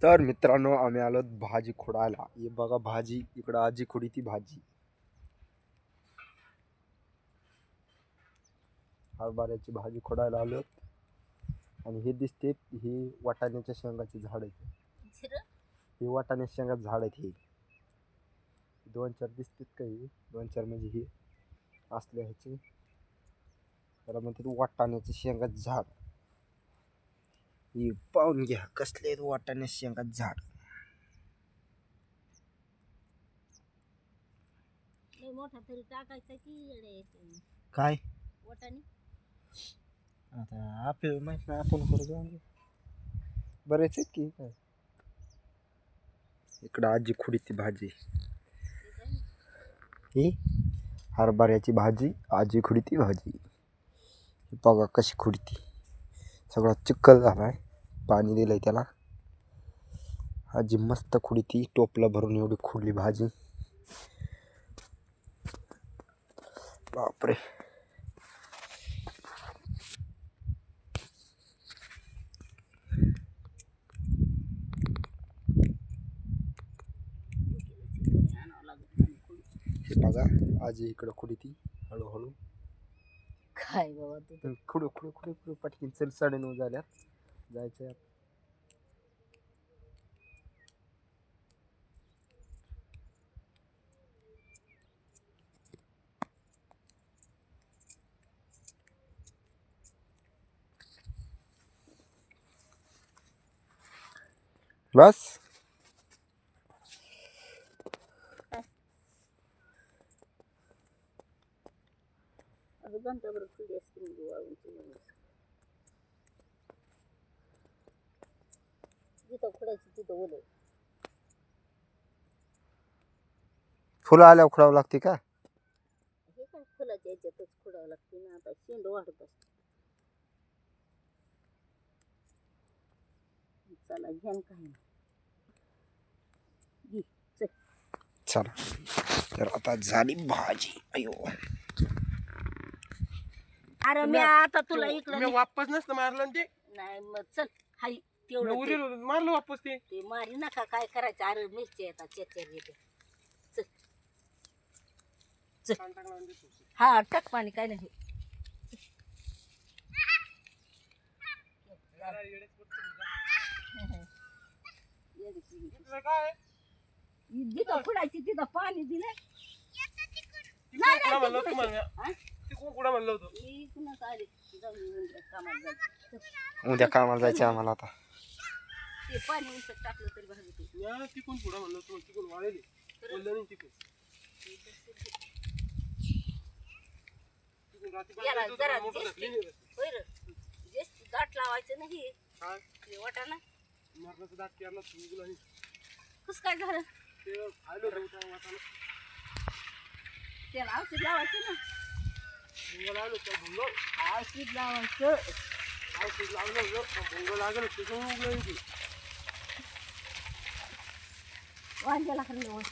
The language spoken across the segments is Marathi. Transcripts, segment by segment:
तर मित्रांनो आम्ही आलो भाजी खोडायला. हे बघा भाजी, इकडं आजी खोडी ती भाजी. हरभऱ्याची भाजी खोडायला आलो. आणि हे दिसते ही वाटाण्याच्या शेंगाची झाड आहेत. हे वाटाण्याच्या शेंगाचं झाड आहेत. हे 2-4 दिसतात काही 2-4 म्हणजे हे असले ह्याचे त्याला म्हणतात वाटाण्याच्या शेंगाचं झाड. ही पाहून घ्या कसले आहेत वाटाण्याच्या शेंगाचं झाड. मोठा तरी टाकायचा की काय वाटाणे आता आपल्याला माहित नाही आपण करू जाऊ बरेच आहेत की काय. इकडं आजी खुडी ती भाजी ही हरभऱ्याची भाजी आजी खुडी ती भाजी. बघा कशी खुडती सगळा चिखल झालाय पाणी दिलंय त्याला. आजी मस्त खुडती टोपला भरून एवढी खुडली भाजी. बापरे हे बघा आजी इकडं खुडती हळूहळू. काय बाबा तू खुडू खुडू खुडू खुडू पटकीन चल 9:30 झाल्यात जायचं. बस घंटाभर खुली असते म्हणजे वाळून जिथं खुडायची तिथं ओलं. फुलं आल्यावर खुडावं लागते का. हे काय फुलाच्या याच्यातच खुडावं लागते ना. आता शेंड वाढत असते. चला घेन काही नाही चला तर आता झाली भाजी. अयो अरे मी आता तुला इकडं वापस नसतं मारलं ते नाही मग चल हाय उरील तेवढं मारलं वापस ते ते मारी नका काय करायचं. अरे मिरची येतात चेचर येते. चल हा टाक पाणी काय नाही. काय जिथं खुडायची तिथं पाणी दिलं. म्हणलं तुम्हाला ते कोण कुठं म्हणलं होतं. मी पुन्हा आले कामाला जायचं. उद्या कामाला जायचं आम्हाला आता. ते पाणी उंच टाकलं तरी भाजी तिकून पुढं म्हणलं होतं तिकून वाळेल बोललं नाही तिकून याला जरा जास्त दाट लावायचं नाही. वाटाणा मरणाचं दाट केला कस काय झालं ते खायला वाटाणा त्याला औषध लावायचं ना. भुंग लागलं त्या भुंग औषध लावायचं. औषध लागलं भुंग लागलं त्याच्यामुळे उगलं की वांग्याला खरं निवड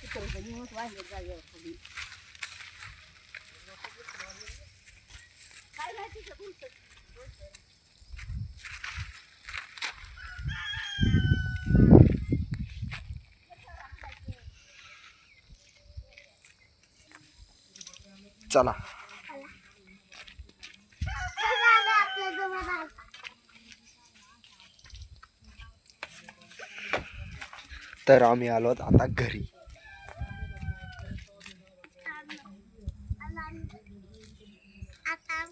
तिकडे निवड वांग्यात जागेवर थोडी काय नाही तिथं तुमचं. चला तर आम्ही आलो आता घरी. आता